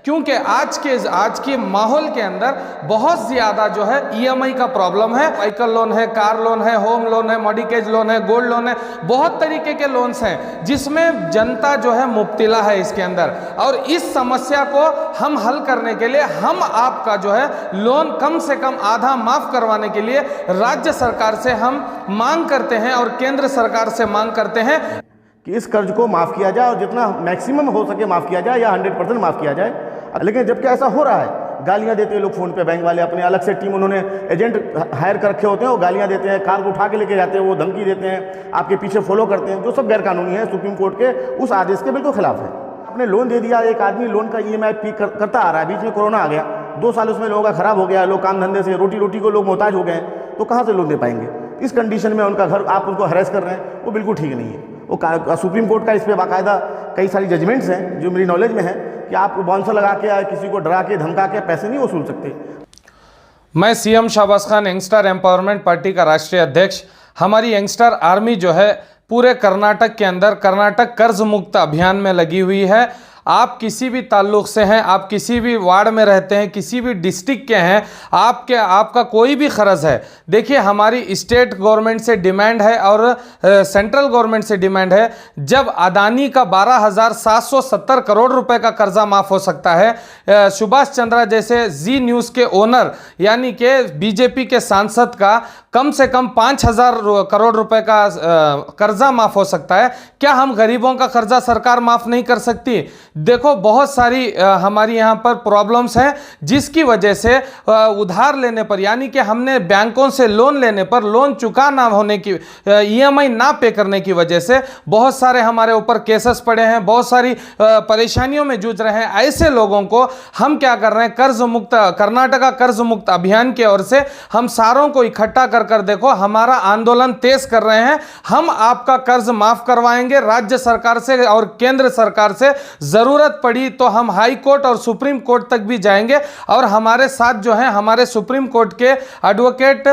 क्योंकि आज के माहौल के अंदर बहुत ज़्यादा जो है ईएमआई का प्रॉब्लम है। व्हीकल लोन है, कार लोन है, होम लोन है, मॉर्गेज लोन है, गोल्ड लोन है, बहुत तरीके के लोन्स हैं जिसमें जनता जो है मुब्तिला है इसके अंदर। और इस समस्या को हम हल करने के लिए हम आपका जो है लोन कम से कम आधा माफ करवाने के लिए राज्य सरकार से हम मांग करते हैं और केंद्र सरकार से मांग करते हैं कि इस कर्ज को माफ़ किया जाए और जितना मैक्सिमम हो सके माफ़ किया जाए या 100% माफ़ किया जाए। लेकिन जबकि ऐसा हो रहा है, गालियां देते हैं लोग फ़ोन पे, बैंक वाले अपने अलग से टीम उन्होंने एजेंट हायर कर रखे होते हैं, वो गालियां देते हैं, कार को उठा के लेके जाते हैं, वो धमकी देते हैं, आपके पीछे फॉलो करते हैं, जो सब गैरकानूनी है, सुप्रीम कोर्ट के उस आदेश के बिल्कुल खिलाफ है। आपने लोन दे दिया, एक आदमी लोन का EMI पे करता आ रहा है, बीच में कोरोना आ गया, 2 साल उसमें लोगों का खराब हो गया, लोग काम धंधे से रोटी को लोग मोहताज हो गए हैं, तो कहाँ से लोन दे पाएंगे? इस कंडीशन में उनका घर आप उनको हरेस कर रहे हैं, वो बिल्कुल ठीक नहीं है। वो सुप्रीम कोर्ट का इस पर बाकायदा कई सारी जजमेंट्स हैं जो मेरी नॉलेज में है कि आप बाउंसर लगा के या किसी को डरा के धमका के पैसे नहीं वसूल सकते। मैं CM Shahbaz Khan, youngster empowerment party का राष्ट्रीय अध्यक्ष। हमारी यंगस्टर आर्मी जो है पूरे कर्नाटक के अंदर कर्नाटक कर्ज मुक्त अभियान में लगी हुई है। आप किसी भी ताल्लुक़ से हैं, आप किसी भी वार्ड में रहते हैं, किसी भी डिस्ट्रिक्ट के हैं, आपका कोई भी ख़र्ज़ है, देखिए हमारी स्टेट गवर्नमेंट से डिमांड है और सेंट्रल गवर्नमेंट से डिमांड है, जब अदानी का 12,770 करोड़ रुपए का कर्जा माफ़ हो सकता है, सुभाष चंद्रा जैसे जी न्यूज़ के ओनर यानी कि बीजेपी के सांसद का कम से कम 5,000 करोड़ रुपए का कर्जा माफ़ हो सकता है, क्या हम गरीबों का कर्जा सरकार माफ़ नहीं कर सकती? देखो बहुत सारी हमारी यहाँ पर प्रॉब्लम्स हैं जिसकी वजह से उधार लेने पर यानी कि हमने बैंकों से लोन लेने पर लोन चुका ना होने की EMI ना पे करने की वजह से बहुत सारे हमारे ऊपर केसेस पड़े हैं, बहुत सारी परेशानियों में जूझ रहे हैं। ऐसे लोगों को हम क्या कर रहे हैं, कर्ज मुक्त कर्नाटका कर्ज मुक्त अभियान की ओर से हम सारों को इकट्ठा कर देखो हमारा आंदोलन तेज कर रहे हैं। हम आपका कर्ज माफ करवाएंगे राज्य सरकार से और केंद्र सरकार से, जरूरत पड़ी तो हम हाई कोर्ट और सुप्रीम कोर्ट तक भी जाएंगे। और हमारे साथ जो है हमारे सुप्रीम कोर्ट के एडवोकेट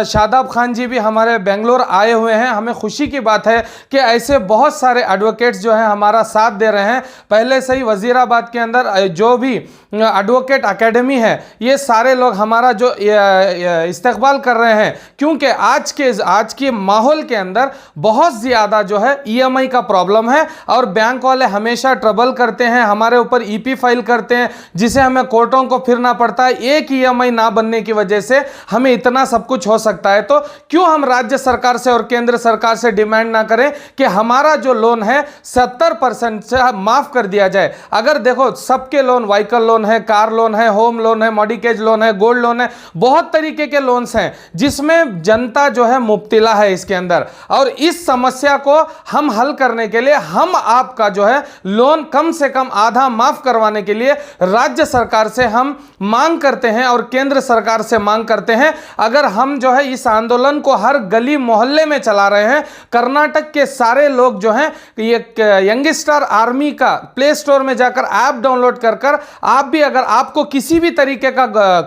शादाब खान जी भी हमारे बेंगलोर आए हुए हैं। हमें खुशी की बात है कि ऐसे बहुत सारे एडवोकेट्स जो हैं हमारा साथ दे रहे हैं। पहले से ही वजीराबाद के अंदर जो भी एडवोकेट एकेडमी है, ये सारे लोग हमारा जो इस्तकबाल कर रहे हैं, क्योंकि आज के माहौल के अंदर बहुत ज़्यादा जो है EMI का प्रॉब्लम है और बैंक वाले हमेशा ट्रबल करते हैं, हमारे ऊपर EP फाइल करते हैं जिसे हमें कोर्टों को फिरना पड़ता है। एक EMI ना बनने की वजह से हमें इतना सब कुछ हो सकता है। तो क्यों हम राज्य सरकार से और केंद्र सरकार से डिमांड ना करें कि हमारा जो लोन है 70% से माफ कर दिया जाए। अगर देखो सबके लोन, व्हीकल लोन है, कार लोन है, होम लोन है, मॉर्गेज लोन है, गोल्ड लोन है, बहुत तरीके के लोन्स हैं जिसमें जनता जो है मुब्तिला है इसके अंदर। और इस समस्या को हम हल करने के लिए हम आपका जो है लोन कम से कम आधा माफ करवाने के लिए राज्य सरकार से हम मांग करते हैं और केंद्र सरकार से मांग करते हैं। अगर हम जो है इस आंदोलन को हर गली मोहल्ले में चला रहे हैं, कर्नाटक के सारे लोग जो हैं ये यंगस्टर आर्मी का प्ले स्टोर में जाकर ऐप डाउनलोड कर आप भी, अगर आपको किसी भी तरीके का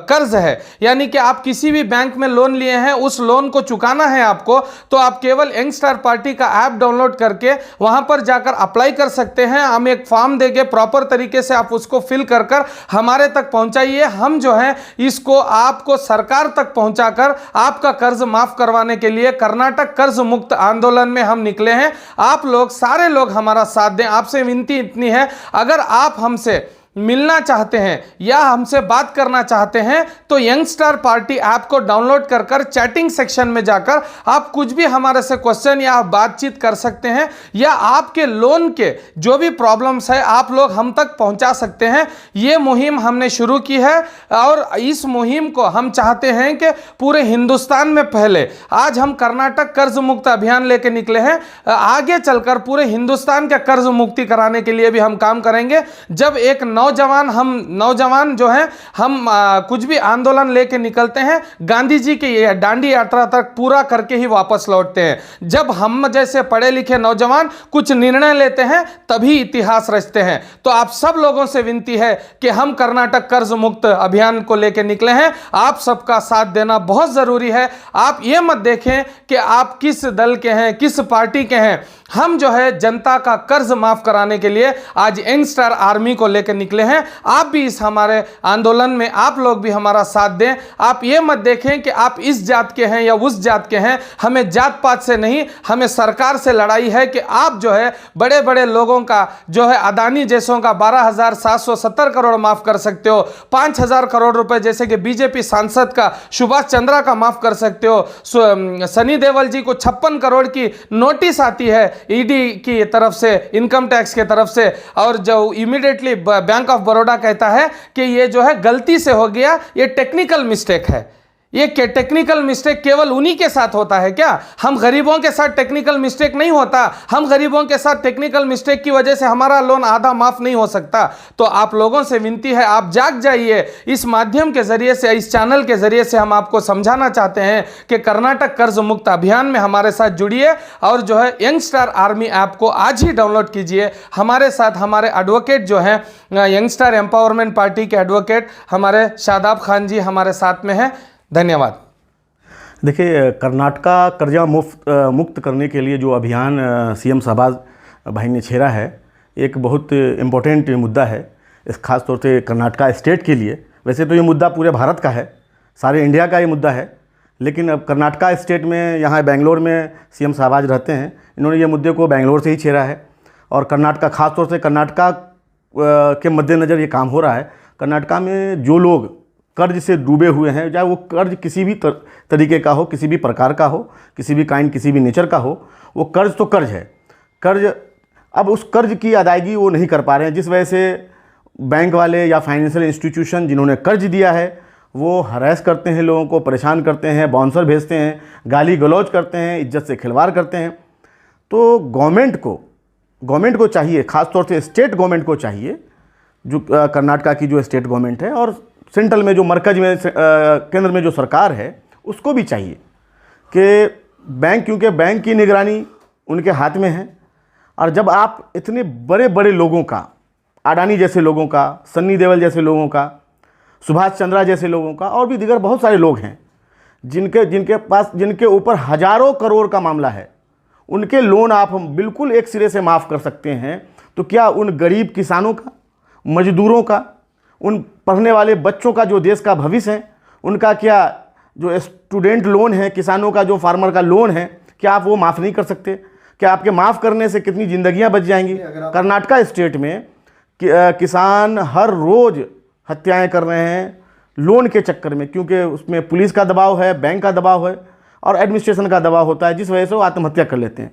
कर्ज है यानी कि आप किसी भी बैंक में लोन लिए हैं, उस लोन को चुकाना है आपको, तो आप केवल यंगस्टर पार्टी का ऐप डाउनलोड करके वहां पर जाकर अप्लाई कर सकते हैं। हम एक फॉर्म देंगे, प्रॉपर तरीके से आप उसको फिल कर हमारे तक पहुंचाइए। हम जो है इसको आपको सरकार तक पहुंचाकर आपका कर्ज माफ करवाने के लिए कर्नाटक कर्ज मुक्त आंदोलन में हम निकले हैं। आप लोग सारे लोग हमारा साथ दें। आपसे विनती इतनी है, अगर आप हमसे मिलना चाहते हैं या हमसे बात करना चाहते हैं तो यंगस्टर पार्टी ऐप को डाउनलोड कर चैटिंग सेक्शन में जाकर आप कुछ भी हमारे से क्वेश्चन या बातचीत कर सकते हैं, या आपके लोन के जो भी प्रॉब्लम्स है आप लोग हम तक पहुंचा सकते हैं। ये मुहिम हमने शुरू की है और इस मुहिम को हम चाहते हैं कि पूरे हिंदुस्तान में पहले, आज हम कर्नाटक कर्ज मुक्त अभियान लेके निकले हैं, आगे चलकर पूरे हिंदुस्तान का कर्ज मुक्ति कराने के लिए भी हम काम करेंगे। जब एक नौजवान जो हैं हम कुछ भी आंदोलन लेके निकलते हैं, गांधी जी की ये दांडी यात्रा तक पूरा करके ही वापस लौटते हैं। जब हम जैसे पढ़े लिखे नौजवान कुछ निर्णय लेते हैं तभी इतिहास रचते हैं। तो आप सब लोगों से विनती है कि हम कर्नाटक कर्ज मुक्त अभियान को लेके निकले हैं, आप सबका साथ देना बहुत जरूरी है। आप ये मत देखें कि आप किस दल के हैं, किस पार्टी के हैं। हम जो है जनता का कर्ज माफ कराने के लिए आज यंगस्टर आर्मी को लेकर निकले हैं। आप भी इस हमारे आंदोलन में आप लोग भी हमारा साथ दें। आप ये मत देखें कि आप इस जात के हैं या उस जात के हैं, हमें जात पात से नहीं, हमें सरकार से लड़ाई है कि आप जो है बड़े बड़े लोगों का जो है अदानी जैसों का 12,770 करोड़ माफ कर सकते हो, 5,000 करोड़ रुपए जैसे कि बीजेपी सांसद का सुभाष चंद्रा का माफ कर सकते हो, सनी देओल जी को 56 करोड़ की नोटिस आती है ईडी की तरफ से, इनकम टैक्स की तरफ से, और जो इमीडिएटली बैंक ऑफ बड़ौदा कहता है कि ये जो है गलती से हो गया, ये टेक्निकल मिस्टेक है। ये टेक्निकल मिस्टेक केवल उन्हीं के साथ होता है क्या? हम गरीबों के साथ टेक्निकल मिस्टेक नहीं होता। हम गरीबों के साथ टेक्निकल मिस्टेक की वजह से हमारा लोन आधा माफ नहीं हो सकता। तो आप लोगों से विनती है, आप जाग जाइए। इस माध्यम के जरिए से, इस चैनल के जरिए से हम आपको समझाना चाहते हैं कि कर्नाटक कर्ज मुक्त अभियान में हमारे साथ जुड़िए और जो है यंगस्टर आर्मी ऐप को आज ही डाउनलोड कीजिए। हमारे साथ हमारे एडवोकेट जो हैं, यंगस्टर एम्पावरमेंट पार्टी के एडवोकेट हमारे शादाब खान जी हमारे साथ में हैं। धन्यवाद। देखिए, कर्नाटका कर्जा मुक्त करने के लिए जो अभियान सीएम शहबाज भाई ने छेड़ा है, एक बहुत इम्पोर्टेंट मुद्दा है। इस खास तौर से कर्नाटका स्टेट के लिए। वैसे तो ये मुद्दा पूरे भारत का है, सारे इंडिया का ये मुद्दा है, लेकिन अब कर्नाटका स्टेट में, यहाँ बेंगलोर में सीएम शहबाज रहते हैं, इन्होंने ये मुद्दे को बेंगलोर से ही छेड़ा है। और कर्नाटका, खास तौर से कर्नाटका के मद्देनज़र ये काम हो रहा है। कर्नाटका में जो लोग कर्ज से डूबे हुए हैं, चाहे वो कर्ज किसी भी तरीके का हो, किसी भी प्रकार का हो, किसी भी काइंड, किसी भी नेचर का हो, वो कर्ज तो कर्ज है। कर्ज, अब उस कर्ज की अदायगी वो नहीं कर पा रहे हैं, जिस वजह से बैंक वाले या फाइनेंशियल इंस्टीट्यूशन जिन्होंने कर्ज दिया है वो हरास करते हैं, लोगों को परेशान करते हैं, बाउंसर भेजते हैं, गाली गलौज करते हैं, इज्जत से खिलवाड़ करते हैं। तो गवर्नमेंट को चाहिए, ख़ास तौर से स्टेट गवर्नमेंट को चाहिए, जो कर्नाटका की जो स्टेट गवर्नमेंट है और सेंट्रल में जो मरकज में केंद्र में जो सरकार है, उसको भी चाहिए कि बैंक, क्योंकि बैंक की निगरानी उनके हाथ में है। और जब आप इतने बड़े बड़े लोगों का, अडानी जैसे लोगों का, सन्नी देओल जैसे लोगों का, सुभाष चंद्रा जैसे लोगों का, और भी दीगर बहुत सारे लोग हैं जिनके ऊपर हजारों करोड़ का मामला है, उनके लोन आप हम बिल्कुल एक सिरे से माफ़ कर सकते हैं, तो क्या उन गरीब किसानों का, मजदूरों का, उन पढ़ने वाले बच्चों का जो देश का भविष्य है, उनका क्या जो स्टूडेंट लोन है, किसानों का जो फार्मर का लोन है, क्या आप वो माफ़ नहीं कर सकते? क्या आपके माफ़ करने से कितनी ज़िंदगियां बच जाएंगी? कर्नाटका स्टेट में किसान हर रोज़ हत्याएं कर रहे हैं लोन के चक्कर में, क्योंकि उसमें पुलिस का दबाव है, बैंक का दबाव है और एडमिनिस्ट्रेशन का दबाव होता है, जिस वजह से वो आत्महत्या कर लेते हैं।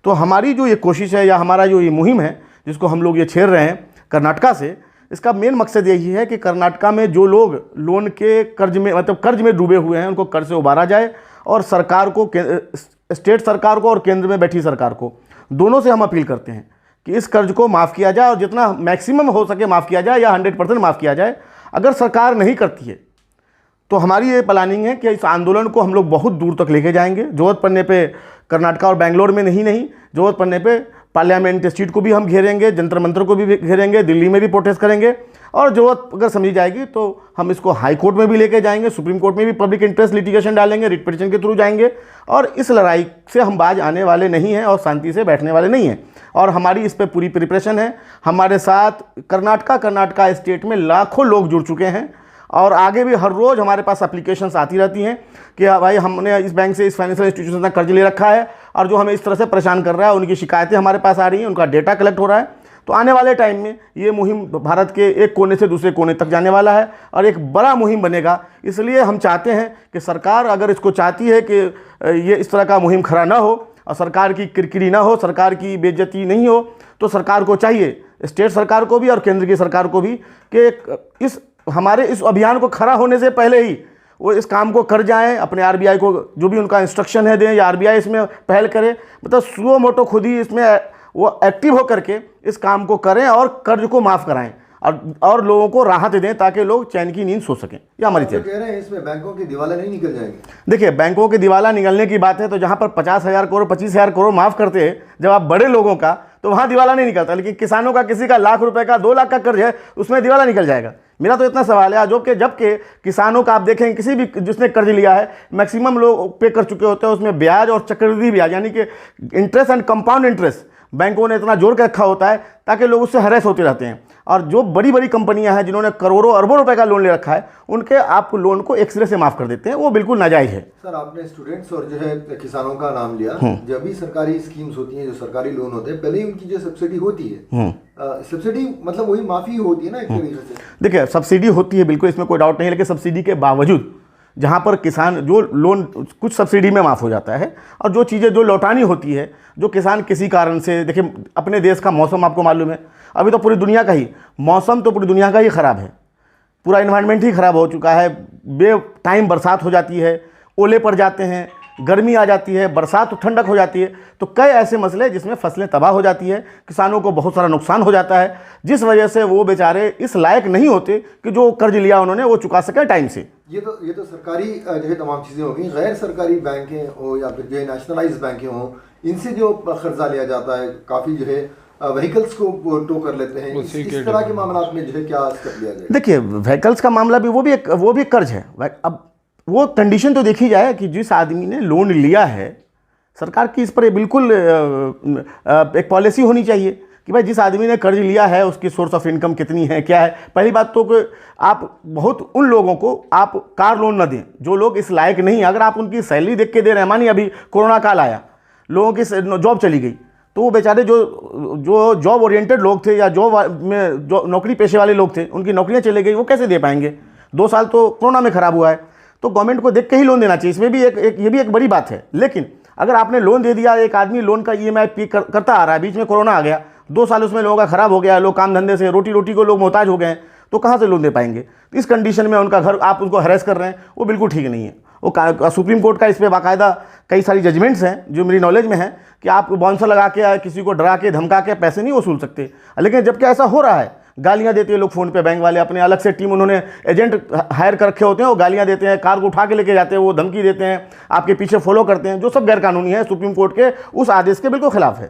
तो हमारी जो ये कोशिश है या हमारा जो ये मुहिम है, जिसको हम लोग ये छेड़ रहे हैं कर्नाटका से, इसका मेन मकसद यही है कि कर्नाटका में जो लोग लोन के कर्ज में, मतलब कर्ज में डूबे हुए हैं, उनको कर्ज से उबारा जाए। और सरकार को, स्टेट सरकार को और केंद्र में बैठी सरकार को, दोनों से हम अपील करते हैं कि इस कर्ज को माफ़ किया जाए और जितना मैक्सिमम हो सके माफ़ किया जाए या 100% माफ़ किया जाए। अगर सरकार नहीं करती है तो हमारी ये प्लानिंग है कि इस आंदोलन को हम लोग बहुत दूर तक लेके जाएंगे। ज़रूरत पड़ने पे कर्नाटका और बेंगलोर में नहीं ज़रूरत पड़ने पे पार्लियामेंट स्ट्रीट को भी हम घेरेंगे, जंतर मंतर को भी घेरेंगे, दिल्ली में भी प्रोटेस्ट करेंगे, और ज़रूरत अगर समझी जाएगी तो हम इसको हाई कोर्ट में भी लेके जाएंगे, सुप्रीम कोर्ट में भी पब्लिक इंटरेस्ट लिटिगेशन डालेंगे, रिट पिटीशन के थ्रू जाएंगे। और इस लड़ाई से हम बाज आने वाले नहीं हैं और शांति से बैठने वाले नहीं हैं। और हमारी इस पर पूरी प्रिपरेशन है। हमारे साथ कर्नाटका स्टेट में लाखों लोग जुड़ चुके हैं और आगे भी हर रोज़ हमारे पास एप्लीकेशंस आती रहती हैं कि भाई हमने इस बैंक से, इस फाइनेंशियल इंस्टीट्यूशन से कर्ज ले रखा है और जो हमें इस तरह से परेशान कर रहा है, उनकी शिकायतें हमारे पास आ रही हैं, उनका डेटा कलेक्ट हो रहा है। तो आने वाले टाइम में ये मुहिम भारत के एक कोने से दूसरे कोने तक जाने वाला है और एक बड़ा मुहिम बनेगा। इसलिए हम चाहते हैं कि सरकार अगर इसको चाहती है कि ये इस तरह का मुहिम खड़ा ना हो और सरकार की किरकिरी ना हो, सरकार की बेइज्जती नहीं हो, तो सरकार को चाहिए, स्टेट सरकार को भी और केंद्र की सरकार को भी, कि हमारे इस अभियान को खड़ा होने से पहले ही वो इस काम को कर जाएं। अपने आरबीआई को जो भी उनका इंस्ट्रक्शन है दें या आरबीआई इसमें पहल करे, मतलब सुओ मोटो खुद ही इसमें वो एक्टिव हो करके इस काम को करें और कर्ज को माफ़ कराएं और लोगों को राहत दें ताकि लोग चैन की नींद सो सकें। ये हमारी कह रहे हैं इसमें बैंकों की दिवाला नहीं निकल जाएगी। देखिए, बैंकों की दिवाला निकलने की बात है तो जहाँ पर 50,000 करोड़ 25,000 करोड़ माफ़ करते हैं जब आप बड़े लोगों का, तो वहाँ दिवाला नहीं निकलता। लेकिन किसानों का, किसी का लाख रुपए का 2 लाख का कर्ज है, उसमें दिवाला निकल जाएगा। मेरा तो इतना सवाल है जबकि किसानों का आप देखें, किसी भी जिसने कर्ज लिया है मैक्सिमम लोग पे कर चुके होते हैं, उसमें ब्याज और चक्रवृद्धि ब्याज यानी कि इंटरेस्ट एंड कंपाउंड इंटरेस्ट बैंकों ने इतना जोड़ के रखा होता है ताकि लोग उससे हरेस होते रहते हैं। और जो बड़ी बड़ी कंपनियां हैं जिन्होंने करोड़ों अरबों रुपए का लोन ले रखा है, उनके आप लोन को एक सिरे से माफ़ कर देते हैं, वो बिल्कुल नाजायज़ है। सर, आपने स्टूडेंट्स और जो है किसानों का नाम लिया। जब भी सरकारी स्कीम्स होती हैं, जो सरकारी लोन होते हैं, पहले ही उनकी जो सब्सिडी होती है, सब्सिडी मतलब वही माफ़ी होती है ना एक तरीके से। देखिए, सब्सिडी होती है बिल्कुल, इसमें कोई डाउट नहीं है, लेकिन सब्सिडी के बावजूद जहाँ पर किसान जो लोन कुछ सब्सिडी में माफ़ हो जाता है, और जो चीज़ें जो लौटानी होती है, जो किसान किसी कारण से, देखिए अपने देश का मौसम आपको मालूम है, अभी तो पूरी दुनिया का ही मौसम तो पूरी दुनिया का ही ख़राब है, पूरा इन्वायरमेंट ही ख़राब हो चुका है। बे टाइम बरसात हो जाती है, ओले पड़ जाते हैं, गर्मी आ जाती है, बरसात तो ठंडक हो जाती है, तो कई ऐसे मसले जिसमें फसलें तबाह हो जाती है, किसानों को बहुत सारा नुकसान हो जाता है, जिस वजह से वो बेचारे इस लायक नहीं होते कि जो कर्ज लिया उन्होंने वो चुका सके टाइम से। ये तो सरकारी जो है तमाम चीज़ें होगी। गैर सरकारी बैंकें हो या फिर जो है नेशनलाइज बैंकें हों, इनसे जो कर्जा लिया जाता है, काफ़ी जो है व्हीकल्स को टो कर लेते हैं, इस तरह के मामला में जो है क्या स्टेप लिया जाए? देखिए, व्हीकल्स का मामला भी वो भी एक कर्ज है। अब वो कंडीशन तो देखी जाए कि जिस आदमी ने लोन लिया है, सरकार की इस पर बिल्कुल एक पॉलिसी होनी चाहिए कि भाई जिस आदमी ने कर्ज लिया है उसकी सोर्स ऑफ इनकम कितनी है, क्या है। पहली बात तो कि आप बहुत उन लोगों को आप कार लोन न दें जो लोग इस लायक नहीं। अगर आप उनकी सैलरी देख के दे रहे हैं, मानिए अभी कोरोना काल आया, लोगों की जॉब चली गई, तो वो बेचारे जो जॉब ओरिएंटेड लोग थे या जो नौकरी पेशे वाले लोग थे, उनकी नौकरियां चले गई, वो कैसे दे पाएंगे? 2 साल तो कोरोना में ख़राब हुआ है, तो गवर्नमेंट को देख के ही लोन देना चाहिए। इसमें भी ये भी एक बड़ी बात है। लेकिन अगर आपने लोन दे दिया, एक आदमी लोन का EMI पे करता आ रहा है, बीच में कोरोना आ गया, 2 साल उसमें लोगों का ख़राब हो गया, लोग काम धंधे से रोटी को लोग मोहताज हो गए हैं, तो कहाँ से लोन दे पाएंगे? तो इस कंडीशन में उनका घर आप उनको हरेस कर रहे हैं, वो बिल्कुल ठीक नहीं है। वो सुप्रीम कोर्ट का इस पर बाकायदा कई सारी जजमेंट्स हैं जो मेरी नॉलेज में है कि आप बाउंसर लगा के किसी को डरा के धमका के पैसे नहीं वसूल सकते। लेकिन जबकि ऐसा हो रहा है, गालियां देते हैं लोग फ़ोन पे, बैंक वाले अपने अलग से टीम, उन्होंने एजेंट हायर कर रखे होते हैं, वो गालियां देते हैं, कार को उठा के लेके जाते हैं, वो धमकी देते हैं, आपके पीछे फॉलो करते हैं, जो सब गैरकानूनी है, सुप्रीम कोर्ट के उस आदेश के बिल्कुल खिलाफ है।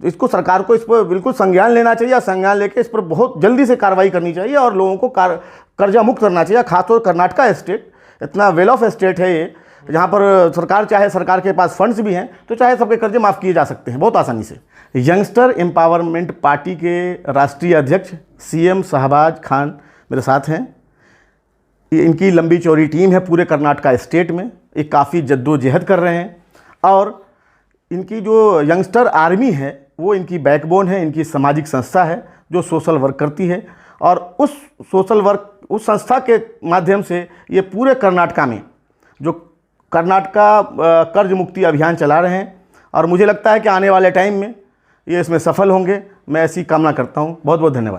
तो इसको सरकार को इस पर बिल्कुल संज्ञान लेना चाहिए, और संज्ञान लेके इस पर बहुत जल्दी से कार्रवाई करनी चाहिए और लोगों को कर्जा मुक्त करना चाहिए। खासतौर कर्नाटका स्टेट इतना वेल ऑफ स्टेट है ये, जहाँ पर सरकार चाहे, सरकार के पास फंड्स भी हैं, तो चाहे सबके कर्जे माफ़ किए जा सकते हैं बहुत आसानी से। यंगस्टर एम्पावरमेंट पार्टी के राष्ट्रीय अध्यक्ष CM शहबाज खान मेरे साथ हैं। इनकी लंबी चौड़ी टीम है पूरे कर्नाटका स्टेट में, ये काफ़ी जद्दोजहद कर रहे हैं, और इनकी जो यंगस्टर आर्मी है वो इनकी बैकबोन है, इनकी सामाजिक संस्था है जो सोशल वर्क करती है, और उस सोशल वर्क, उस संस्था के माध्यम से ये पूरे कर्नाटका में जो कर्नाटका कर्ज मुक्ति अभियान चला रहे हैं, और मुझे लगता है कि आने वाले टाइम में ये इसमें सफल होंगे। मैं ऐसी कामना करता हूँ। बहुत बहुत धन्यवाद।